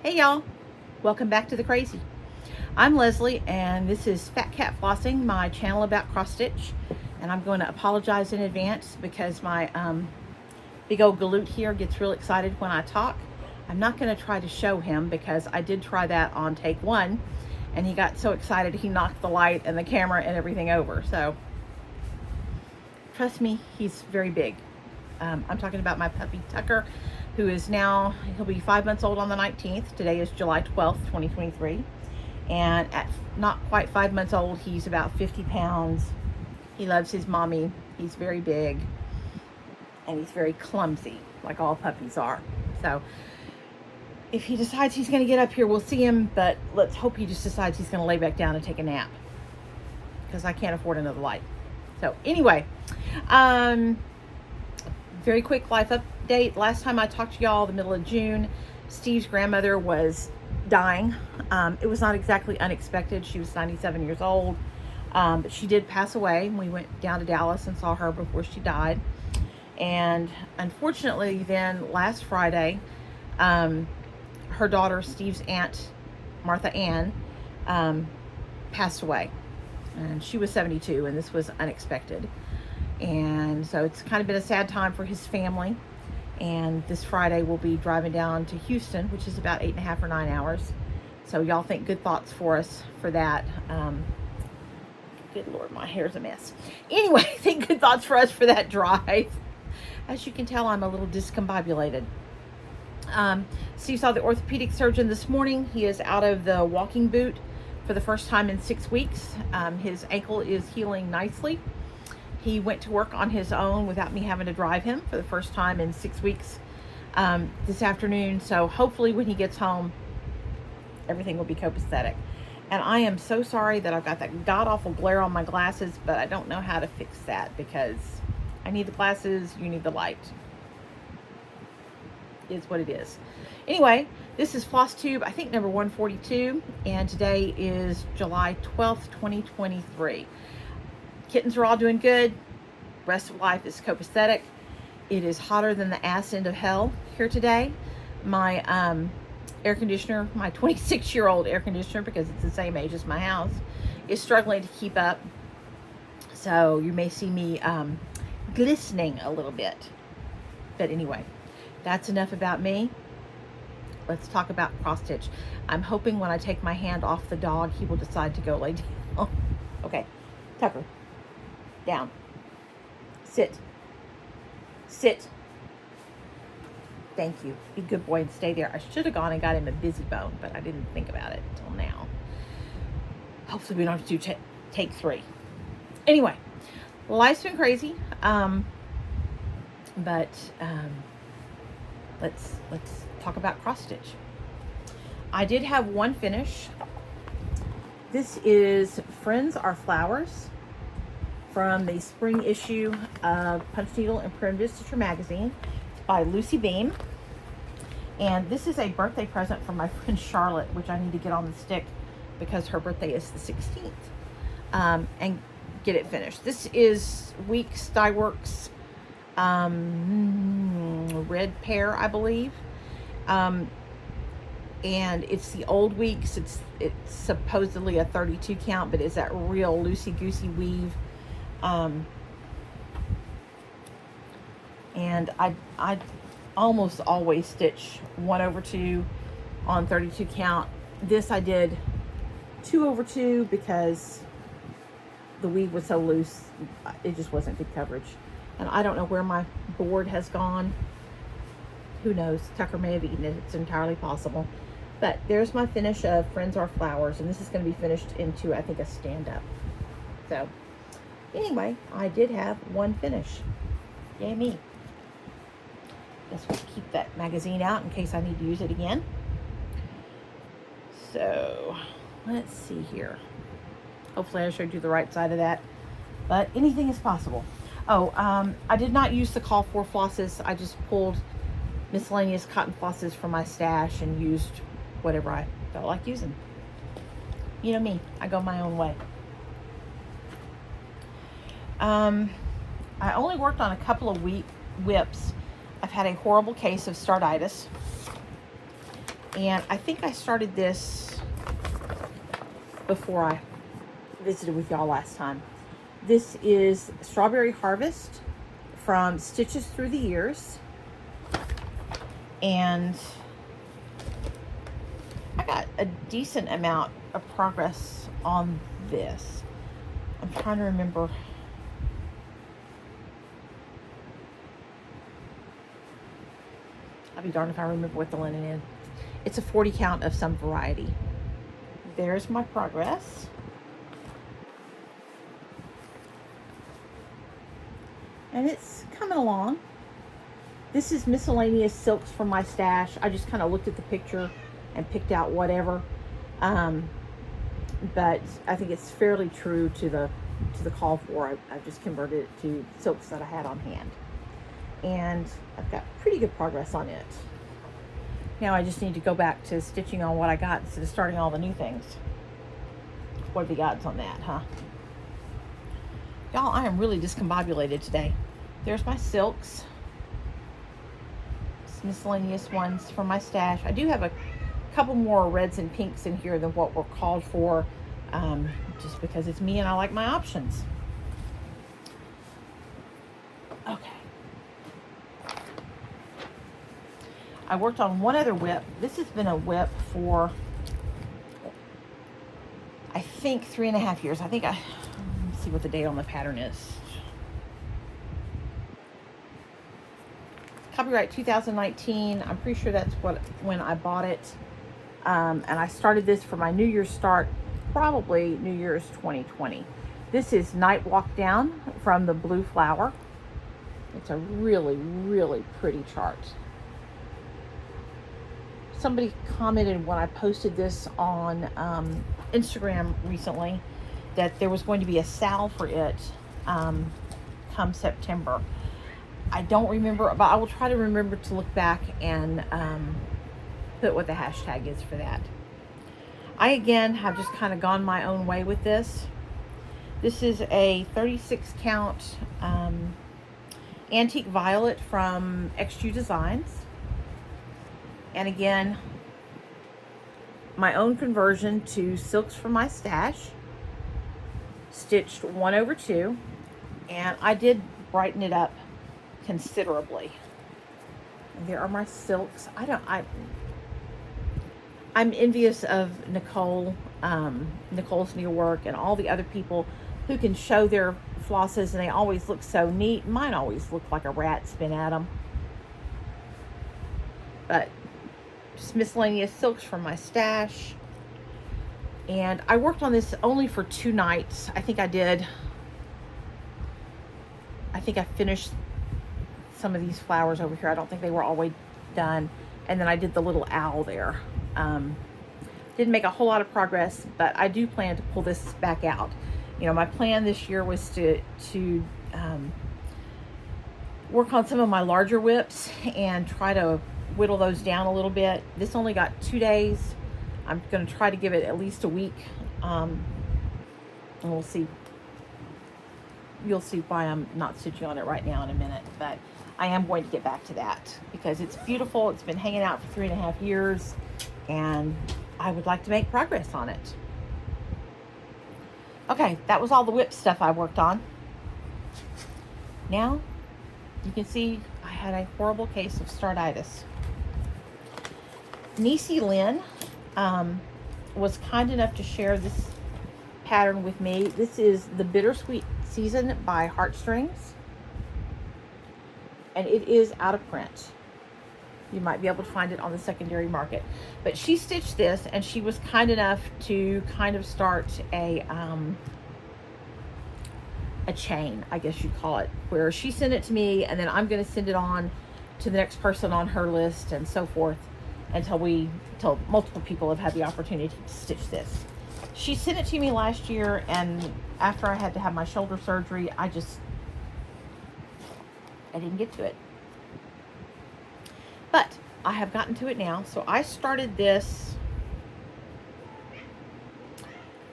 Hey y'all, welcome back to The Crazy. I'm Leslie and this is Fat Cat Flossing, my channel about cross stitch. And I'm going to apologize in advance because my big old galoot here gets real excited when I talk. I'm not going to try to show him because I did try that on take one and he got so excited he knocked the light and the camera and everything over. So trust me, he's very big. I'm talking about my puppy Tucker, who is now, he'll be 5 months old on the 19th. Today is July 12th, 2023. And at not quite 5 months old, he's about 50 pounds. He loves his mommy. He's very big and he's very clumsy, like all puppies are. So if he decides he's going to get up here, we'll see him, but let's hope he just decides he's going to lay back down and take a nap because I can't afford another light. So anyway, very quick life update. Last time I talked to y'all, the middle of June, Steve's grandmother was dying. It was not exactly unexpected. She was 97 years old, but she did pass away. We went down to Dallas and saw her before she died. And unfortunately, then last Friday, her daughter, Steve's aunt, Martha Ann, passed away. And she was 72, and this was unexpected. And so it's kind of been a sad time for his family. And this Friday we'll be driving down to Houston, which is about 8.5 or 9 hours. So y'all think good thoughts for us for that. Good Lord, my hair's a mess. Anyway, think good thoughts for us for that drive. As you can tell, I'm a little discombobulated. Steve saw the orthopedic surgeon this morning. He is out of the walking boot for the first time in 6 weeks. His ankle is healing nicely. He went to work on his own without me having to drive him for the first time in 6 weeks this afternoon. So hopefully when he gets home, everything will be copacetic. And I am so sorry that I've got that god-awful glare on my glasses, but I don't know how to fix that because I need the glasses, you need the light. Is what it is. Anyway, this is FlossTube, I think number 142, and today is July 12th, 2023. Kittens are all doing good. Rest of life is copacetic. It is hotter than the ass end of hell here today. My air conditioner, my 26-year-old air conditioner, because it's the same age as my house, is struggling to keep up. So you may see me glistening a little bit. But anyway, that's enough about me. Let's talk about cross stitch. I'm hoping when I take my hand off the dog, he will decide to go lay down. Okay, Tucker. Down. Sit. Sit. Thank you. Be a good boy and stay there. I should have gone and got him a busy bone, but I didn't think about it until now. Hopefully we don't have to do take 3. Anyway, life's been crazy. But let's talk about cross stitch. I did have one finish. This is Friends Are Flowers from the spring issue of Punch Needle and Primitive Stitcher magazine. It's by Lucy Beam. And this is a birthday present from my friend Charlotte, which I need to get on the stick because her birthday is the 16th. And get it finished. This is Weeks Dye Works red pear, I believe. And it's the old Weeks. It's supposedly a 32 count, but it's that real loosey-goosey weave. And I almost always stitch 1/2 on 32 count. This I did 2/2 because the weave was so loose, it just wasn't good coverage. And I don't know where my board has gone. Who knows? Tucker may have eaten it. It's entirely possible. But there's my finish of Friends Are Flowers, and this is going to be finished into, I think, a stand-up. So anyway, I did have one finish. Yay me. Guess we'll keep that magazine out in case I need to use it again. So let's see here. Hopefully I showed you the right side of that, but anything is possible. Oh, I did not use the call for flosses. I just pulled miscellaneous cotton flosses from my stash and used whatever I felt like using. You know me, I go my own way. I only worked on a couple of whips. I've had a horrible case of startitis, And I think I started this before I visited with y'all last time. This is Strawberry Harvest from Stitches Through the Years. And I got a decent amount of progress on this. I'm trying to remember. I'll be darned if I remember what the linen is. It's a 40 count of some variety. There's my progress. And it's coming along. This is miscellaneous silks from my stash. I just kind of looked at the picture and picked out whatever. But I think it's fairly true to the call for. I've just converted it to silks that I had on hand. And I've got pretty good progress on it. Now I just need to go back to stitching on what I got instead of starting all the new things. What are the odds on that, huh? Y'all, I am really discombobulated today. There's my silks. It's miscellaneous ones from my stash. I do have a couple more reds and pinks in here than what were called for, just because it's me and I like my options. Okay. I worked on one other whip. This has been a whip for, I think, 3.5 years. Let me see what the date on the pattern is. Copyright 2019. I'm pretty sure that's when I bought it. And I started this for my New Year's start, probably New Year's 2020. This is Night Walk Down from the Blue Flower. It's a really, really pretty chart. Somebody commented when I posted this on Instagram recently that there was going to be a sale for it come September. I don't remember, but I will try to remember to look back and put what the hashtag is for that. I, again, have just kind of gone my own way with this. This is a 36 count Antique Violet from XU Designs. And again, my own conversion to silks from my stash, stitched 1/2, and I did brighten it up considerably. And there are my silks. I'm envious of Nicole, Nicole's needlework, and all the other people who can show their flosses, and they always look so neat. Mine always look like a rat spin at them. But just miscellaneous silks from my stash. And I worked on this only for 2 nights. I think I finished some of these flowers over here. I don't think they were all the way done. And then I did the little owl there. Didn't make a whole lot of progress, but I do plan to pull this back out. You know, my plan this year was to work on some of my larger whips and try to whittle those down a little bit. This only got 2 days. I'm going to try to give it at least a week, and we'll see. You'll see why I'm not stitching on it right now in a minute, but I am going to get back to that because it's beautiful. It's been hanging out for 3.5 years, and I would like to make progress on it. Okay, that was all the whip stuff I worked on. Now, you can see I had a horrible case of Startitis. Niecy Lynn was kind enough to share this pattern with me. This is the Bittersweet Season by Heartstrings, and it is out of print. You might be able to find it on the secondary market, but she stitched this, and she was kind enough to kind of start a chain, I guess you'd call it, where she sent it to me, and then I'm going to send it on to the next person on her list, and so forth, until multiple people have had the opportunity to stitch this. She sent it to me last year, and after I had to have my shoulder surgery, I didn't get to it. But I have gotten to it now. So I started this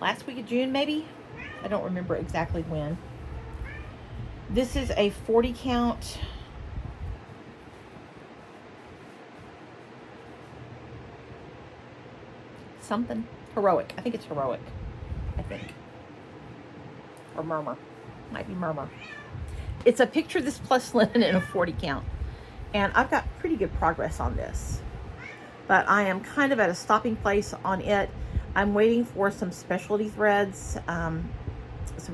last week of June, maybe. I don't remember exactly when. This is a 40 count. something. Heroic. I think it's Heroic. I think. Or Murmur. Might be Murmur. It's a Picture This Plus linen in a 40 count. And I've got pretty good progress on this. But I am kind of at a stopping place on it. I'm waiting for some specialty threads, some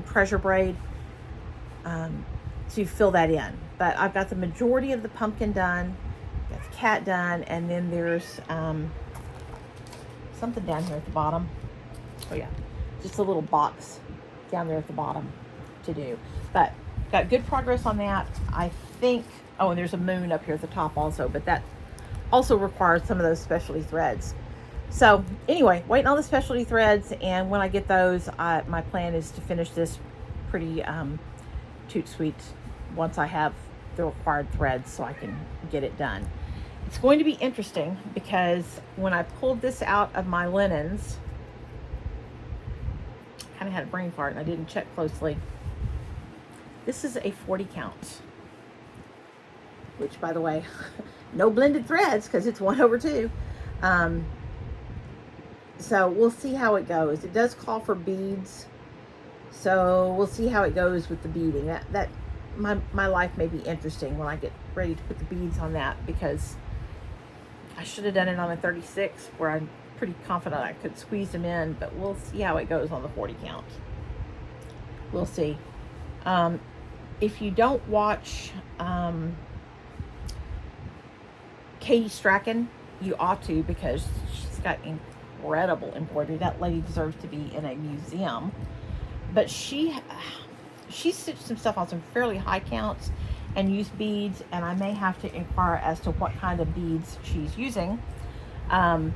treasure braid, to fill that in. But I've got the majority of the pumpkin done, got the cat done, and then there's something down here at the bottom. Oh yeah, just a little box down there at the bottom to do. But got good progress on that. I think, oh, and there's a moon up here at the top also, but that also requires some of those specialty threads. So anyway, waiting on the specialty threads, and when I get those, my plan is to finish this pretty toot sweet once I have the required threads so I can get it done. It's going to be interesting because when I pulled this out of my linens, kind of had a brain fart and I didn't check closely. This is a 40 count, which, by the way, no blended threads because it's 1/2. So we'll see how it goes. It does call for beads, so we'll see how it goes with the beading. That my life may be interesting when I get ready to put the beads on that, because I should have done it on a 36 where I'm pretty confident I could squeeze them in, but we'll see how it goes on the 40 count. We'll see. If you don't watch Katie Strachan, you ought to, because she's got incredible embroidery. That lady deserves to be in a museum. But she stitched some stuff on some fairly high counts and used beads, and I may have to inquire as to what kind of beads she's using, and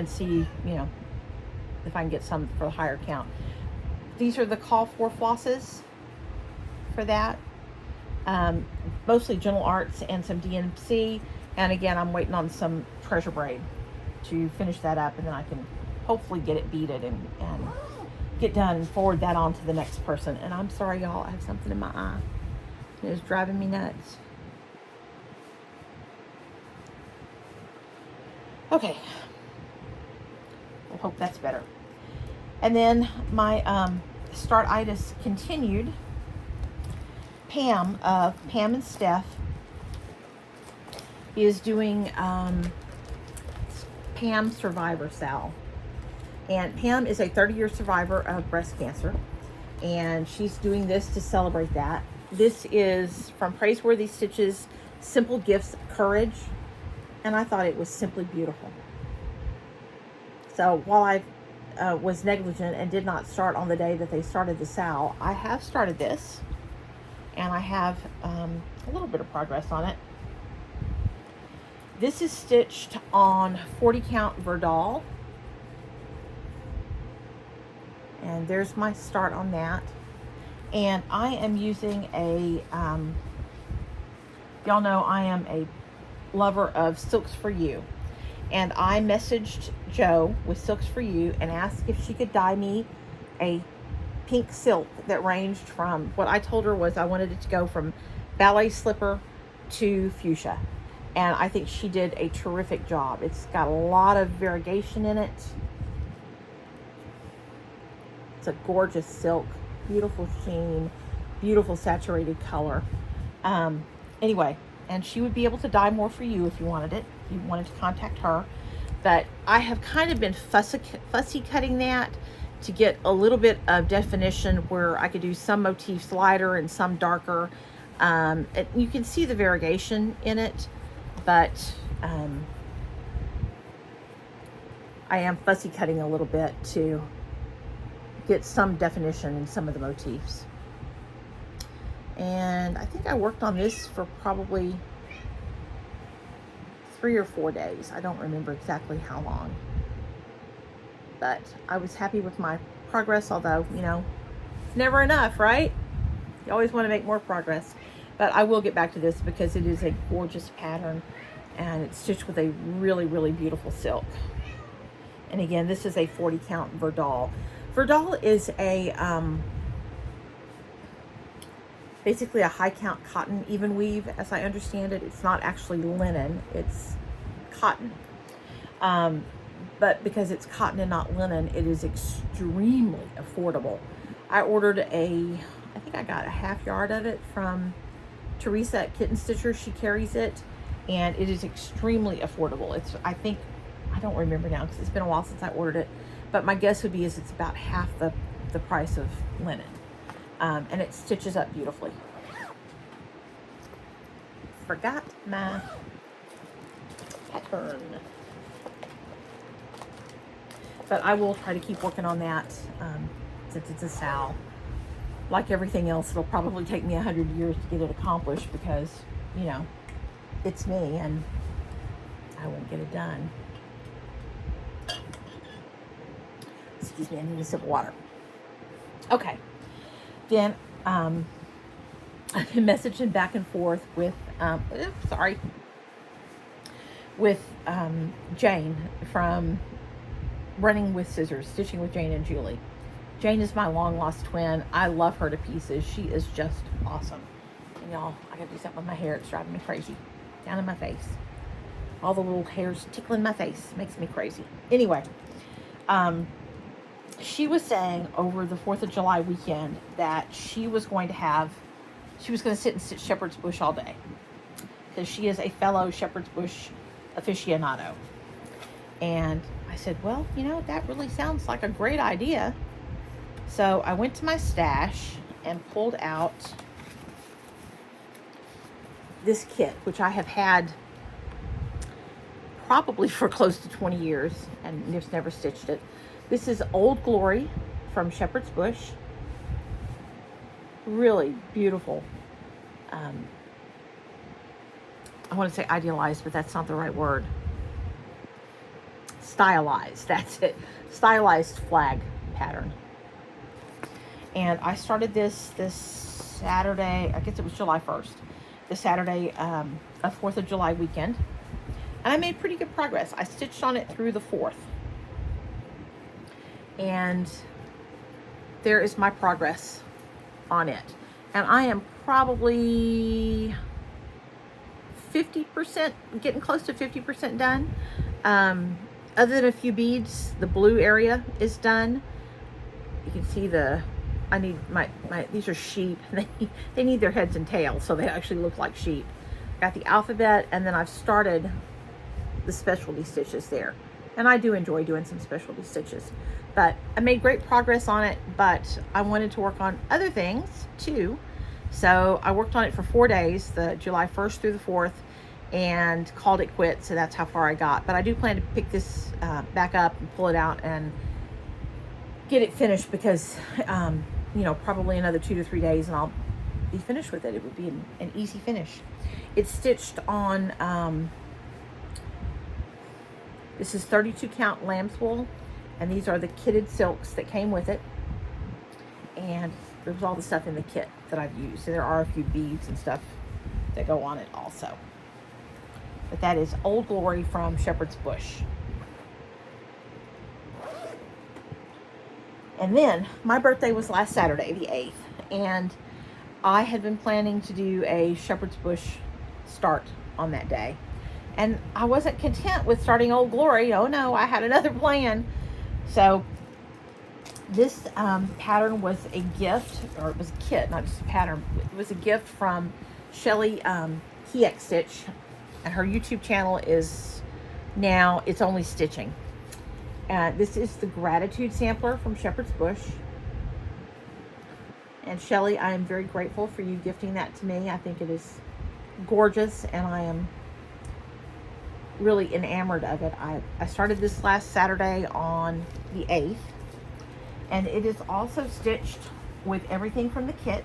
see, if I can get some for a higher count. These are the call for flosses for that. Mostly Gentle Arts and some DMC. And again, I'm waiting on some treasure braid to finish that up, and then I can hopefully get it beaded and get done and forward that on to the next person. And I'm sorry, y'all, I have something in my eye. It is driving me nuts. Okay. I hope that's better. And then my Startitis continued. Pam of Pam and Steph is doing Pam Survivor Sal. And Pam is a 30-year survivor of breast cancer, and she's doing this to celebrate that. This is from Praiseworthy Stitches, Simple Gifts, Courage, and I thought it was simply beautiful. So while I was negligent and did not start on the day that they started the Sal, I have started this, and I have a little bit of progress on it. This is stitched on 40 count Verdal. And there's my start on that. And I am using a, y'all know I am a lover of Silks for You. And I messaged Jo with Silks for You and asked if she could dye me a pink silk that ranged from, what I told her was I wanted it to go from ballet slipper to fuchsia. And I think she did a terrific job. It's got a lot of variegation in it. It's a gorgeous silk, beautiful sheen, beautiful saturated color. Anyway, and she would be able to dye more for you if you wanted it, if you wanted to contact her. But I have kind of been fussy cutting that to get a little bit of definition where I could do some motifs lighter and some darker. You can see the variegation in it, but I am fussy cutting a little bit to get some definition in some of the motifs. And I think I worked on this for probably 3 or 4 days. I don't remember exactly how long. But I was happy with my progress, although, it's never enough, right? You always want to make more progress. But I will get back to this because it is a gorgeous pattern, and it's stitched with a really, really beautiful silk. And again, this is a 40 count Verdal. Verdal is a basically a high count cotton even weave, as I understand it. It's not actually linen, it's cotton. but because it's cotton and not linen, it is extremely affordable. I ordered I think I got a half yard of it from Teresa at Kitten Stitcher. She carries it, and it is extremely affordable. I don't remember now because it's been a while since I ordered it, but my guess would be is it's about half the price of linen, and it stitches up beautifully. Forgot my pattern, but I will try to keep working on that since it's a SAL. Like everything else, it'll probably take me 100 years to get it accomplished because, you know, it's me and I won't get it done. Excuse me, I need a sip of water. Okay. Then I've been messaging back and forth with Jane from Running with Scissors, Stitching with Jane and Julie. Jane is my long lost twin. I love her to pieces. She is just awesome. And y'all, I gotta do something with my hair. It's driving me crazy. Down in my face. All the little hairs tickling my face. Makes me crazy. Anyway, she was saying over the 4th of July weekend that she was going to sit and stitch shepherd's bush all day. Because she is a fellow shepherd's bush aficionado. And I said, well, you know, that really sounds like a great idea. So I went to my stash and pulled out this kit, which I have had probably for close to 20 years and just never stitched it. This is Old Glory from Shepherd's Bush. Really beautiful. I want to say idealized, but that's not the right word. Stylized, that's it. Stylized flag pattern. And I started this Saturday, I guess it was July 1st, the Saturday of 4th of July weekend. And I made pretty good progress. I stitched on it through the 4th. And there is my progress on it. And I am probably 50%, getting close to 50% done. Other than a few beads, the blue area is done. You can see I need these are sheep. They need their heads and tails, so they actually look like sheep. Got the alphabet, and then I've started the specialty stitches there. And I do enjoy doing some specialty stitches. But I made great progress on it, but I wanted to work on other things too. So I worked on it for 4 days, the July 1st through the 4th, and called it quits. So that's how far I got. But I do plan to pick this back up and pull it out and get it finished because, you know, probably another 2 to 3 days and I'll be finished with it. It would be an easy finish. It's stitched on, this is 32 count lamb's wool, and these are the kitted silks that came with it. And there's all the stuff in the kit that I've used. So there are a few beads and stuff that go on it also. But that is Old Glory from Shepherd's Bush. And then my birthday was last Saturday, the 8th, and I had been planning to do a Shepherd's Bush start on that day. And I wasn't content with starting Old Glory. Oh no, I had another plan. So this pattern was a gift, or it was a kit, not just a pattern. It was a gift from Shelly Kieck Stitch, and her YouTube channel is now It's Only Stitching. This is the Gratitude Sampler from Shepherd's Bush. And Shelly, I am very grateful for you gifting that to me. I think it is gorgeous, and I am really enamored of it. I started this last Saturday on the 8th, and it is also stitched with everything from the kit.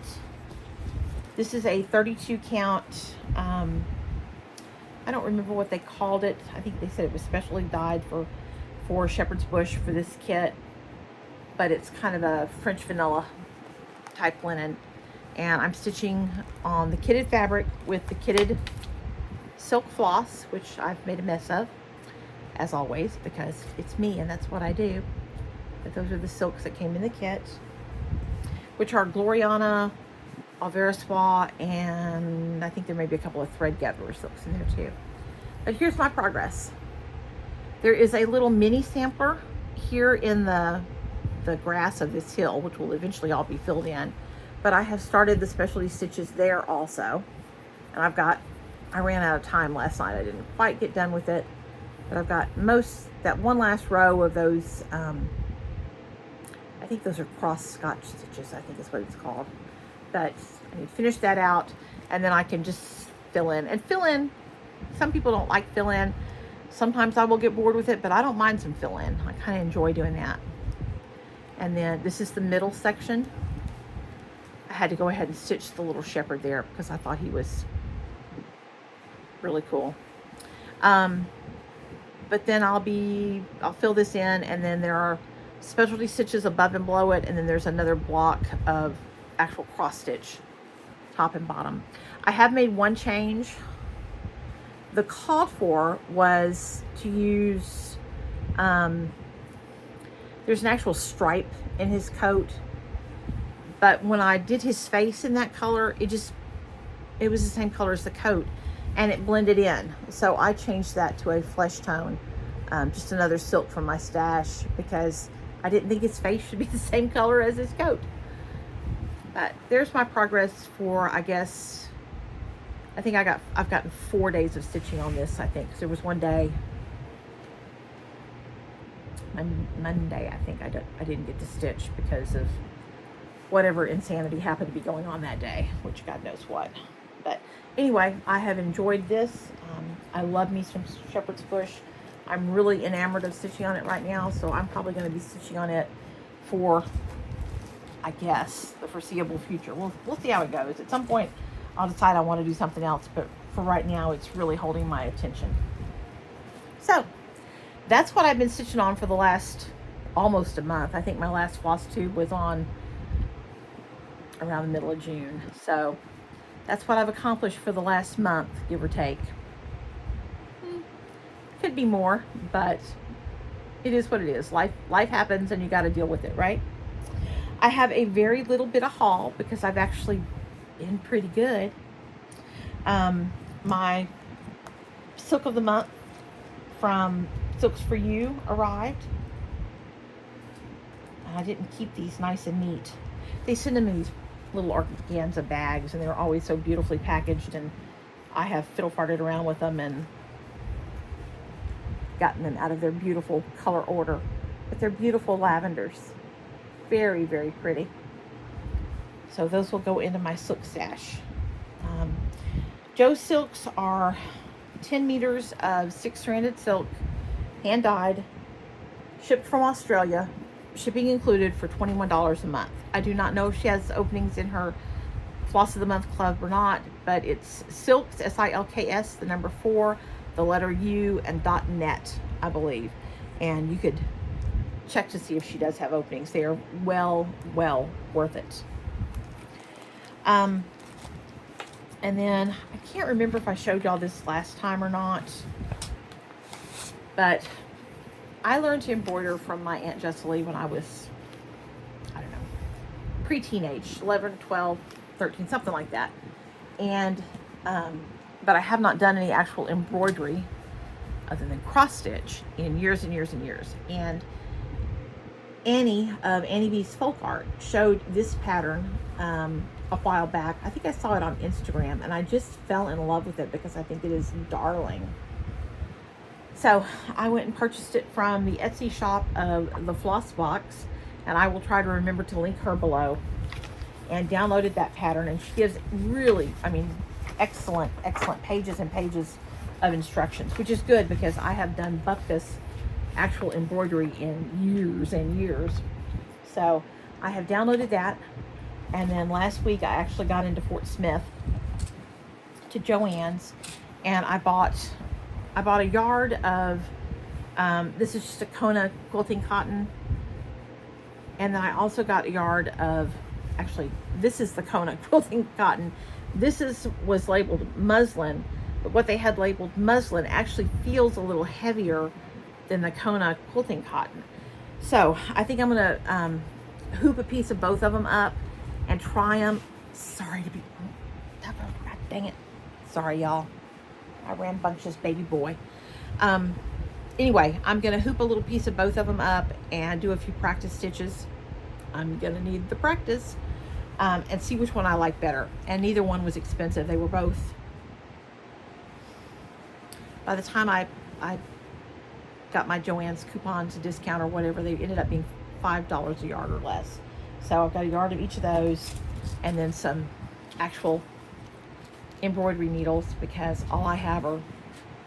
This is a 32 count, I don't remember what they called it. I think they said it was specially dyed for Shepherd's Bush for this kit, but it's kind of a French vanilla type linen. And I'm stitching on the kitted fabric with the kitted silk floss, which I've made a mess of, as always, because it's me and that's what I do. But those are the silks that came in the kit, which are Gloriana, Alverosois, and I think there may be a couple of thread gatherer silks in there too. But here's my progress. There is a little mini sampler here in the grass of this hill, which will eventually all be filled in. But I have started the specialty stitches there also. And I ran out of time last night. I didn't quite get done with it. But I've got that one last row of those, I think those are cross scotch stitches, I think is what it's called. But I need to finish that out, and then I can just fill in. And fill in, some people don't like fill in. Sometimes I will get bored with it, but I don't mind some fill in. I kind of enjoy doing that. And then this is the middle section. I had to go ahead and stitch the little shepherd there because I thought he was really cool. But then I'll fill this in, and then there are specialty stitches above and below it, and then there's another block of actual cross stitch, top and bottom. I have made one change. The called for was to use, there's an actual stripe in his coat, but when I did his face in that color, it was the same color as the coat, and it blended in. So I changed that to a flesh tone, just another silk from my stash, because I didn't think his face should be the same color as his coat. But there's my progress for, I guess, I think I've gotten 4 days of stitching on this, I think. 'Cause there was one day, Monday, I think I didn't get to stitch because of whatever insanity happened to be going on that day, which God knows what. But anyway, I have enjoyed this. I love me some shepherd's bush. I'm really enamored of stitching on it right now, so I'm probably going to be stitching on it for, I guess, the foreseeable future. We'll see how it goes. At some point, I'll decide I want to do something else, but for right now, it's really holding my attention. So that's what I've been stitching on for the last almost a month. I think my last FlossTube was on around the middle of June. So that's what I've accomplished for the last month, give or take. Could be more, but it is what it is. Life happens, and you got to deal with it, right? I have a very little bit of haul because I've actually been pretty good. My Silk of the Month from Silks For You arrived. And I didn't keep these nice and neat. They send them in these little organza bags, and they're always so beautifully packaged, and I have fiddle-farted around with them and gotten them out of their beautiful color order. But they're beautiful lavenders. Very, very pretty. So those will go into my silk stash. Joe's silks are 10 meters of 6-stranded silk, hand dyed, shipped from Australia, shipping included, for $21 a month. I do not know if she has openings in her Floss of the Month club or not, but it's Silks, SILKS, the number 4, the letter U, and .net, I believe. And you could check to see if she does have openings. They are well worth it. And then I can't remember if I showed y'all this last time or not, but I learned to embroider from my Aunt Jesselie when I was, I don't know, pre-teenage, 11, 12, 13, something like that. And but I have not done any actual embroidery other than cross stitch in years and years and years. And Annie of Annie B's Folk Art showed this pattern a while back. I think I saw it on Instagram, and I just fell in love with it because I think it is darling. So I went and purchased it from the Etsy shop of the Floss Box, and I will try to remember to link her below, and downloaded that pattern. And she gives really, I mean, excellent pages and pages of instructions, which is good because I have done bupkis actual embroidery in years and years. So I have downloaded that, and then last week I actually got into Fort Smith to Joann's, and I bought a yard of this is just a Kona quilting cotton, and then I also got a yard of, actually this is the Kona quilting cotton. This was labeled muslin, but what they had labeled muslin actually feels a little heavier than the Kona quilting cotton. So I think I'm gonna hoop a piece of both of them up and try them. Sorry to be, God dang it. Sorry, y'all. I rambunctious baby boy. Anyway, I'm going to hoop a little piece of both of them up and do a few practice stitches. I'm going to need the practice and see which one I like better. And neither one was expensive. They were both, by the time I got my Joann's coupons, discount or whatever, they ended up being $5 a yard or less. So I've got a yard of each of those and then some actual embroidery needles, because all I have are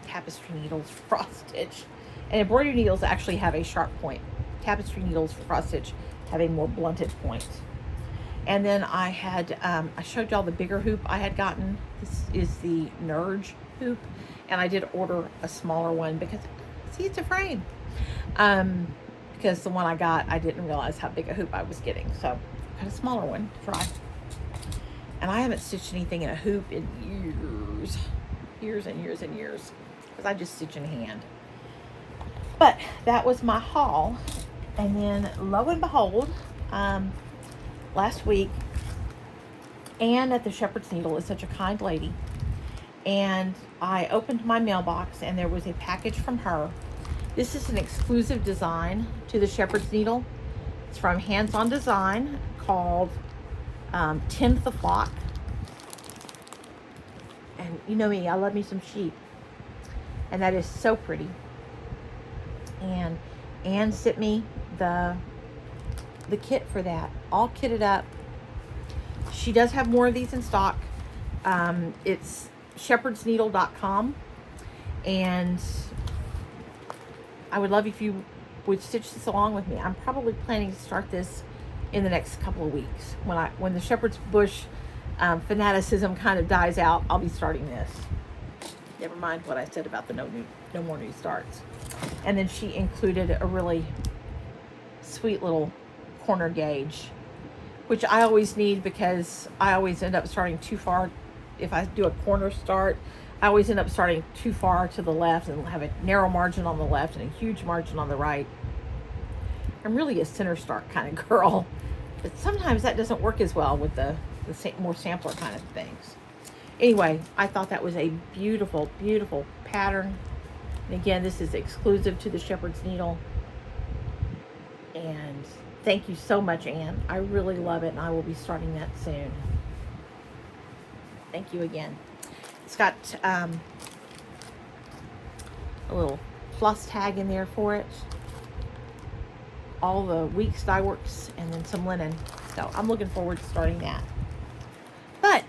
tapestry needles for cross stitch. And embroidery needles actually have a sharp point. Tapestry needles for cross stitch have a more blunted point. And then I had, I showed y'all the bigger hoop I had gotten. This is the Nerge hoop. And I did order a smaller one because, see, it's a frame. Because the one I got, I didn't realize how big a hoop I was getting. So I got a smaller one to try. And I haven't stitched anything in a hoop in years. Years and years and years. Because I just stitch in hand. But that was my haul. And then lo and behold, last week, Anne at the Shepherd's Needle is such a kind lady. And I opened my mailbox and there was a package from her. This is an exclusive design to the Shepherd's Needle. It's from Hands On Design called Tend the Flock. And you know me, I love me some sheep. And that is so pretty. And Anne sent me the kit for that, all kitted up. She does have more of these in stock. It's shepherdsneedle.com, and I would love if you would stitch this along with me. I'm probably planning to start this in the next couple of weeks. When the shepherd's bush fanaticism kind of dies out, I'll be starting this. Never mind what I said about the no more new starts. And then she included a really sweet little corner gauge, which I always need because I always end up starting too far. If I do a corner start, I always end up starting too far to the left and have a narrow margin on the left and a huge margin on the right. I'm really a center start kind of girl, but sometimes that doesn't work as well with the more sampler kind of things. Anyway, I thought that was a beautiful, beautiful pattern. And again, this is exclusive to the Shepherd's Needle. And thank you so much, Anne. I really love it, and I will be starting that soon. Thank you again. It's got a little floss tag in there for it. All the weeks dye works, and then some linen. So I'm looking forward to starting that. But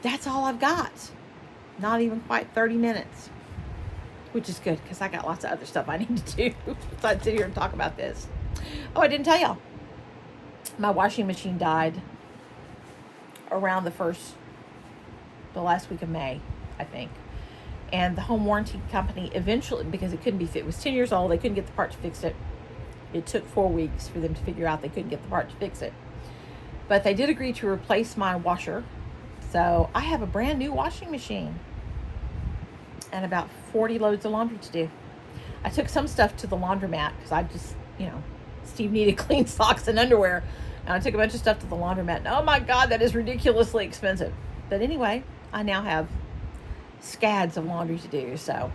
that's all I've got. Not even quite 30 minutes. Which is good, because I got lots of other stuff I need to do besides sit here and talk about this. Oh, I didn't tell y'all. My washing machine died around the last week of May, I think. And the home warranty company eventually, because it couldn't be fixed, it was 10 years old, they couldn't get the part to fix it. It took 4 weeks for them to figure out they couldn't get the part to fix it. But they did agree to replace my washer. So I have a brand new washing machine. And about 40 loads of laundry to do. I took some stuff to the laundromat because I just, Steve needed clean socks and underwear. And I took a bunch of stuff to the laundromat. And oh my God, that is ridiculously expensive. But anyway, I now have scads of laundry to do. So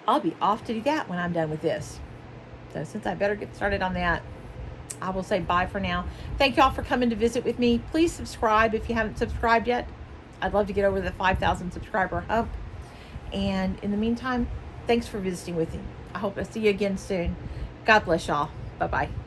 I'll be off to do that when I'm done with this. So since I better get started on that, I will say bye for now. Thank y'all for coming to visit with me. Please subscribe if you haven't subscribed yet. I'd love to get over the 5,000 subscriber hump. And in the meantime, thanks for visiting with me. I hope I see you again soon. God bless y'all. Bye-bye.